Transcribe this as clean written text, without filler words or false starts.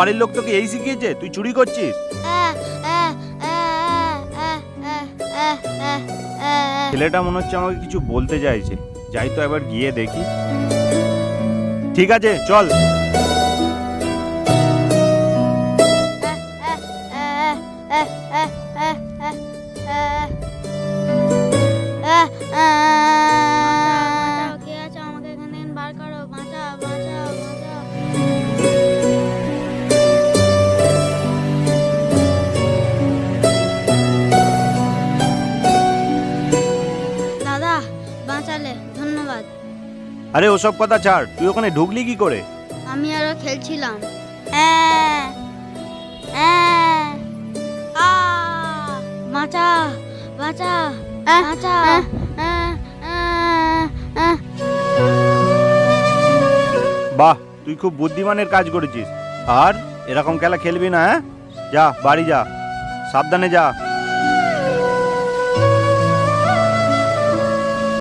বাড়ির লোক তোকে এই শিখিয়েছে তুই চুরি করছিস? ছেলেটা মনে হচ্ছে আমাকে কিছু বলতে চাইছে, যাই তো এবার গিয়ে দেখি। ঠিক আছে চল। দাদা বাঁচালে ধন্যবাদ। আরে ওসব কথা ছাড়, তুই ওখানে ঢুকলি কি করে? আমি আরো খেলছিলাম। বাঁচা বাঁচা বাঁচা। বাহ, তুই খুব বুদ্ধিমানের কাজ করেছিস। আর এরকম খেলা খেলবি না, হ্যাঁ? যা বাড়ি যা, সাবধানে যা।